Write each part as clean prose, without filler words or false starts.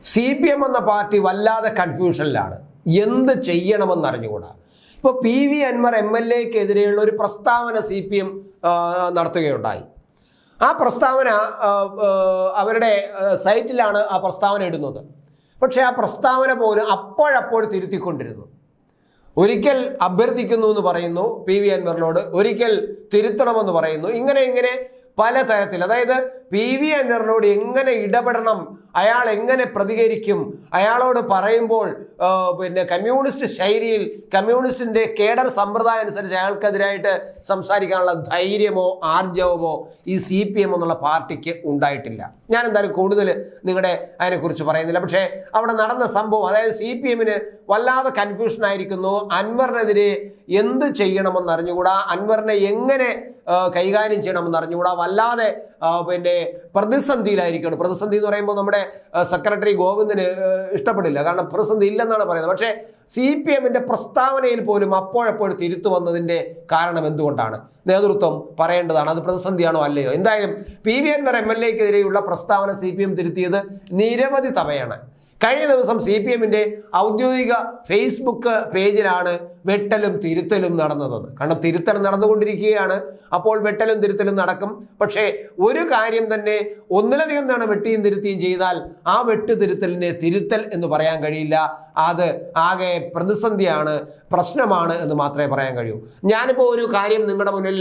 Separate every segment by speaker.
Speaker 1: CPM എന്ന party വല്ലാതെ കൺഫ്യൂഷനിലാണ്. എന്ത് ചെയ്യണമെന്ന് അറിഞ്ഞുകൂടാ. ഇപ്പോൾ PV അൻവർ MLAക്കെതിരെയുള്ള ഒരു പ്രസ്താവന CPM നടത്തുകയുണ്ടായി. ആ പ്രസ്താവന അവരുടെ സൈറ്റിലാണ് ആ പ്രസ്താവന ഇടുന്നത്. പക്ഷേ ആ പ്രസ്താവന പോലും അപ്പോഴപ്പോൾ തിരുത്തിക്കൊണ്ടിരുന്നു. ഒരിക്കൽ അഭ്യർത്ഥിക്കുന്നു എന്ന് പറയുന്നു PV അൻവറിനോട്, ഒരിക്കൽ തിരുത്തണമെന്ന് പറയുന്നു. ഇങ്ങനെ പല തരത്തിൽ, അതായത് PV അൻവറിനോട് എങ്ങനെ ഇടപെടണം, അയാൾ എങ്ങനെ പ്രതികരിക്കും, അയാളോട് പറയുമ്പോൾ കമ്മ്യൂണിസ്റ്റ് ശൈലിയിൽ കമ്മ്യൂണിസ്റ്റിന്റെ കേഡർ സമ്പ്രദായം അനുസരിച്ച് അയാൾക്കെതിരായിട്ട് സംസാരിക്കാനുള്ള ധൈര്യമോ ആർജവമോ ഈ CPM എന്നുള്ള പാർട്ടിക്ക് ഉണ്ടായിട്ടില്ല. ഞാൻ എന്തായാലും കൂടുതൽ നിങ്ങളുടെ അതിനെക്കുറിച്ച് പറയുന്നില്ല. പക്ഷേ അവിടെ നടന്ന സംഭവം, അതായത് CPMന് വല്ലാതെ കൺഫ്യൂഷൻ ആയിരിക്കുന്നു. അൻവറിനെതിരെ എന്ത് ചെയ്യണമെന്ന് അറിഞ്ഞുകൂടാ, അൻവറിനെ എങ്ങനെ കൈകാര്യം ചെയ്യണമെന്ന് അറിഞ്ഞുകൂടാ, വല്ലാതെ പ്രതിസന്ധിയിലായിരിക്കണം. പ്രതിസന്ധി എന്ന് പറയുമ്പോൾ നമ്മുടെ സെക്രട്ടറി ഗോവിന്ദന് ഇഷ്ടപ്പെടില്ല, കാരണം പ്രതിസന്ധി ഇല്ലെന്നാണ് പറയുന്നത്. പക്ഷേ CPMന്റെ പ്രസ്താവനയിൽ പോലും അപ്പോഴപ്പോൾ തിരുത്തു വന്നതിൻ്റെ കാരണം എന്തുകൊണ്ടാണ്? നേതൃത്വം പറയേണ്ടതാണ്, അത് പ്രതിസന്ധിയാണോ അല്ലയോ. എന്തായാലും PV അൻവർ MLAക്കെതിരെയുള്ള പ്രസ്താവന CPM തിരുത്തിയത് നിരവധി തവണയാണ്. കഴിഞ്ഞ ദിവസം CPMന്റെ ഔദ്യോഗിക ഫേസ്ബുക്ക് പേജിലാണ് വെട്ടലും തിരുത്തലും നടന്നത്. കാരണം തിരുത്തൽ നടന്നുകൊണ്ടിരിക്കുകയാണ്, അപ്പോൾ വെട്ടലും തിരുത്തലും നടക്കും. പക്ഷേ ഒരു കാര്യം തന്നെ ഒന്നിലധികം തവണ വെട്ടിയും തിരുത്തിയും ചെയ്താൽ ആ വെട്ട് തിരുത്തലിനെ തിരുത്തൽ എന്ന് പറയാൻ കഴിയില്ല. അത് ആകെ പ്രതിസന്ധിയാണ്, പ്രശ്നമാണ് എന്ന് മാത്രമേ പറയാൻ കഴിയൂ. ഞാനിപ്പോൾ ഒരു കാര്യം നിങ്ങളുടെ മുന്നിൽ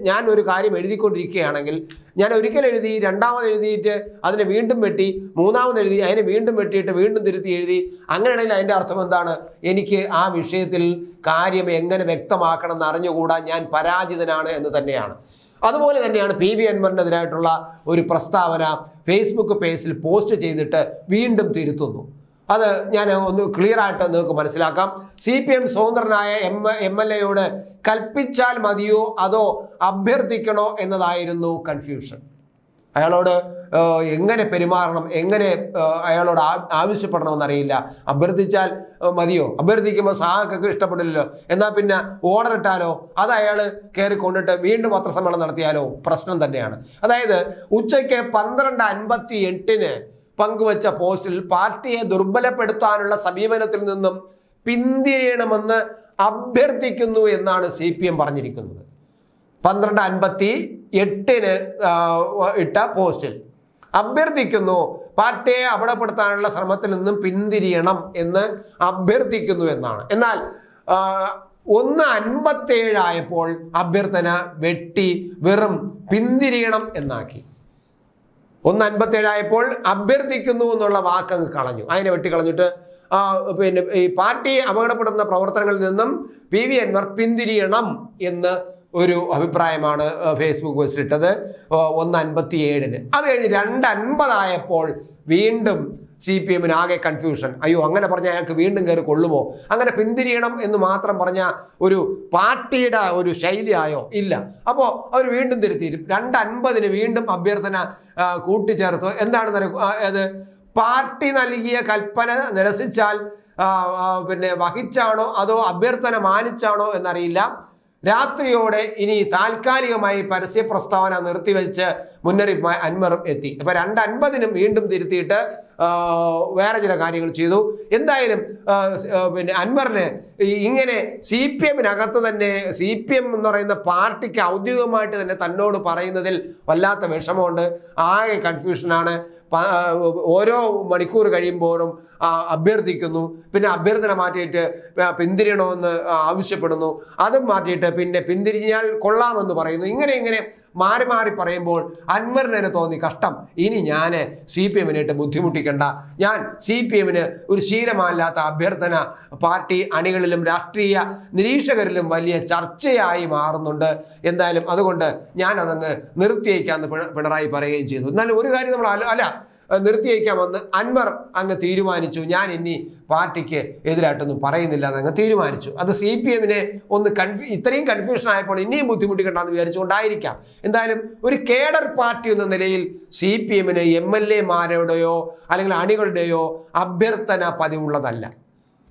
Speaker 1: ഞാൻ ഒരു കാര്യം എഴുതിക്കൊണ്ടിരിക്കുകയാണെങ്കിൽ, ഞാൻ ഒരിക്കൽ എഴുതി, രണ്ടാമത് എഴുതിയിട്ട് അതിനെ വീണ്ടും വെട്ടി, മൂന്നാമത് എഴുതി അതിനെ വീണ്ടും വെട്ടിയിട്ട് വീണ്ടും തിരുത്തി എഴുതി, അങ്ങനെയാണെങ്കിൽ അതിൻ്റെ അർത്ഥം എന്താണ്? എനിക്ക് ആ വിഷയത്തിൽ കാര്യം എങ്ങനെ വ്യക്തമാക്കണം എന്ന് അറിഞ്ഞുകൂടാ, ഞാൻ പരാജിതനാണ് എന്ന് തന്നെയാണ്. അതുപോലെ തന്നെയാണ് PV അൻവറിനെതിരായിട്ടുള്ള ഒരു പ്രസ്താവന ഫേസ്ബുക്ക് പേജിൽ പോസ്റ്റ് ചെയ്തിട്ട് വീണ്ടും തിരുത്തുന്നു. അത് ഞാൻ ഒന്ന് ക്ലിയർ ആയിട്ട് നിങ്ങൾക്ക് മനസ്സിലാക്കാം. CPM സ്വതന്ത്രനായ MLAയോട് കൽപ്പിച്ചാൽ മതിയോ അതോ അഭ്യർത്ഥിക്കണോ എന്നതായിരുന്നു കൺഫ്യൂഷൻ. അയാളോട് എങ്ങനെ പെരുമാറണം, എങ്ങനെ അയാളോട് ആവശ്യപ്പെടണമെന്നറിയില്ല. അഭ്യർത്ഥിച്ചാൽ മതിയോ? അഭ്യർത്ഥിക്കുമ്പോൾ സഹാക്കൊക്കെ ഇഷ്ടപ്പെടില്ലല്ലോ. എന്നാൽ പിന്നെ ഓർഡർ ഇട്ടാലോ? അത് അയാൾ കയറി കൊണ്ടിട്ട് വീണ്ടും പത്രസമ്മേളനം നടത്തിയാലോ? പ്രശ്നം തന്നെയാണ്. അതായത് ഉച്ചയ്ക്ക് 12:58 പങ്കുവച്ച പോസ്റ്റിൽ പാർട്ടിയെ ദുർബലപ്പെടുത്താനുള്ള സമീപനത്തിൽ നിന്നും പിന്തിരിയണമെന്ന് അഭ്യർത്ഥിക്കുന്നു എന്നാണ് CPM പറഞ്ഞിരിക്കുന്നത്. 12:58 ഇട്ട പോസ്റ്റിൽ അഭ്യർത്ഥിക്കുന്നു, പാർട്ടിയെ അപകടപ്പെടുത്താനുള്ള ശ്രമത്തിൽ നിന്നും പിന്തിരിയണം എന്ന് അഭ്യർത്ഥിക്കുന്നു എന്നാണ്. എന്നാൽ 1:57 ആയപ്പോൾ അഭ്യർത്ഥന വെട്ടി വെറും പിന്തിരിയണം എന്നാക്കി. 1:57 ആയപ്പോൾ അഭ്യർത്ഥിക്കുന്നു എന്നുള്ള വാക്കങ്ങ് കളഞ്ഞു, അതിനെ വെട്ടിക്കളഞ്ഞിട്ട് ഈ പാർട്ടി അപകടപ്പെടുന്ന പ്രവർത്തനങ്ങളിൽ നിന്നും PV അൻവർ പിന്തിരിയണം എന്ന് ഒരു അഭിപ്രായമാണ് ഫേസ്ബുക്ക് പോസ്റ്റിൽ ഇട്ടത് 1:57. അത് കഴിഞ്ഞ് 2:50 ആയപ്പോൾ വീണ്ടും CPMന് ആകെ കൺഫ്യൂഷൻ. അയ്യോ, അങ്ങനെ പറഞ്ഞാൽ അയാൾക്ക് വീണ്ടും കയറി കൊള്ളുമോ? അങ്ങനെ പിന്തിരിയണം എന്ന് മാത്രം പറഞ്ഞ ഒരു പാർട്ടിയുടെ ഒരു ശൈലിയായോ? ഇല്ല. അപ്പോൾ അവർ വീണ്ടും തിരുത്തിരും. 2:50 വീണ്ടും അഭ്യർത്ഥന കൂട്ടിച്ചേർത്തു. എന്താണെന്ന് അത് പാർട്ടി നൽകിയ കൽപ്പന നിരസിച്ചാൽ വഹിച്ചാണോ അതോ അഭ്യർത്ഥന മാനിച്ചാണോ എന്നറിയില്ല. രാത്രിയോടെ ഇനി താൽക്കാലികമായി പരസ്യ പ്രസ്താവന നിർത്തിവെച്ച് മുന്നറിയിപ്പ് അൻവറും എത്തി. അപ്പൊ 2:50 വീണ്ടും തിരുത്തിയിട്ട് വേറെ ചില കാര്യങ്ങൾ ചെയ്തു. എന്തായാലും അൻവറിന് ഇങ്ങനെ CPMനകത്ത് തന്നെ CPM എന്ന് പറയുന്ന പാർട്ടിക്ക് ഔദ്യോഗികമായിട്ട് തന്നെ തന്നോട് പറയുന്നതിൽ വല്ലാത്ത വിഷമമുണ്ട്, ആകെ കൺഫ്യൂഷനാണ്. ഓരോ മണിക്കൂർ കഴിയുമ്പോഴും അഭ്യർത്ഥിക്കുന്നു, പിന്നെ അഭ്യർത്ഥന മാറ്റിയിട്ട് പിന്തിരിയണമെന്ന് ആവശ്യപ്പെടുന്നു, അതും മാറ്റിയിട്ട് പിന്നെ പിന്തിരിഞ്ഞാൽ കൊള്ളാമെന്ന് പറയുന്നു. ഇങ്ങനെ മാറി മാറി പറയുമ്പോൾ അൻവറിനെ തോന്നി, കഷ്ടം, ഇനി ഞാൻ CPMനായിട്ട് ബുദ്ധിമുട്ടിക്കണ്ട, ഞാൻ CPMന് ഒരു ശീലമല്ലാത്ത അഭ്യർത്ഥന പാർട്ടി അണികളിലും രാഷ്ട്രീയ നിരീക്ഷകരിലും വലിയ ചർച്ചയായി മാറുന്നുണ്ട്. എന്തായാലും അതുകൊണ്ട് ഞാൻ അതങ്ങ് നിർത്തിയേക്കാന്ന് പിണറായി പറയുകയും ചെയ്തു. എന്നാലും ഒരു കാര്യം നമ്മൾ നിർത്തിവെക്കാമെന്ന് അൻവർ അങ്ങ് തീരുമാനിച്ചു. ഞാൻ ഇനി പാർട്ടിക്ക് എതിരായിട്ടൊന്നും പറയുന്നില്ല എന്നങ്ങ് തീരുമാനിച്ചു. അത് CPMനെ ഒന്ന് ഇത്രയും കൺഫ്യൂഷൻ ആയപ്പോൾ ഇനിയും ബുദ്ധിമുട്ടിക്കണ്ടെന്ന് വിചാരിച്ചുകൊണ്ടായിരിക്കാം. എന്തായാലും ഒരു കേഡർ പാർട്ടി എന്ന നിലയിൽ CPMന് MLAമാരുടെയോ അല്ലെങ്കിൽ അണികളുടെയോ അഭ്യർത്ഥന പതിവുള്ളതല്ല.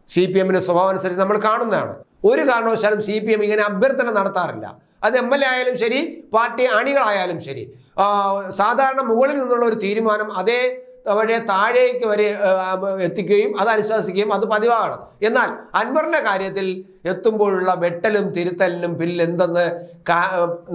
Speaker 1: CPMന്റെ സ്വഭാവം അനുസരിച്ച് നമ്മൾ കാണുന്നതാണ്. ഒരു കാരണവശാലും CPM ഇങ്ങനെ അഭ്യർത്ഥന നടത്താറില്ല. അത് MLA ആയാലും ശരി, പാർട്ടി അണികളായാലും ശരി. സാധാരണ മുകളിൽ നിന്നുള്ള ഒരു തീരുമാനം അതേ വഴിയെ താഴേക്ക് വരെ എത്തിക്കുകയും അത് അനുശാസിക്കുകയും അത് പതിവാണ്. എന്നാൽ അൻവറിന്റെ കാര്യത്തിൽ എത്തുമ്പോഴുള്ള വെട്ടലും തിരുത്തലിനും പിന്നിലെന്തെന്ന്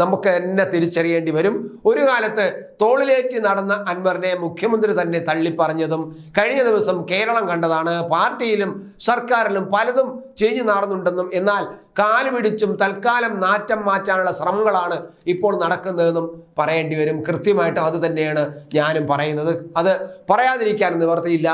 Speaker 1: നമുക്ക് തന്നെ തിരിച്ചറിയേണ്ടി വരും. ഒരു കാലത്ത് തോളിലേറ്റി നടന്ന അൻവറിനെ മുഖ്യമന്ത്രി തന്നെ തള്ളിപ്പറഞ്ഞതും കഴിഞ്ഞ ദിവസം കേരളം കണ്ടതാണ്. പാർട്ടിയിലും സർക്കാരിലും പലതും ചെയ്ഞ്ഞു നാറുന്നുണ്ടെന്നും എന്നാൽ കാലുപിടിച്ചും തൽക്കാലം നാറ്റം മാറ്റാനുള്ള ശ്രമങ്ങളാണ് ഇപ്പോൾ നടക്കുന്നതെന്നും പറയേണ്ടി വരും. കൃത്യമായിട്ടും അത് തന്നെയാണ് ഞാനും പറയുന്നത്. അത് പറയാതിരിക്കാൻ നിവർത്തിയില്ല.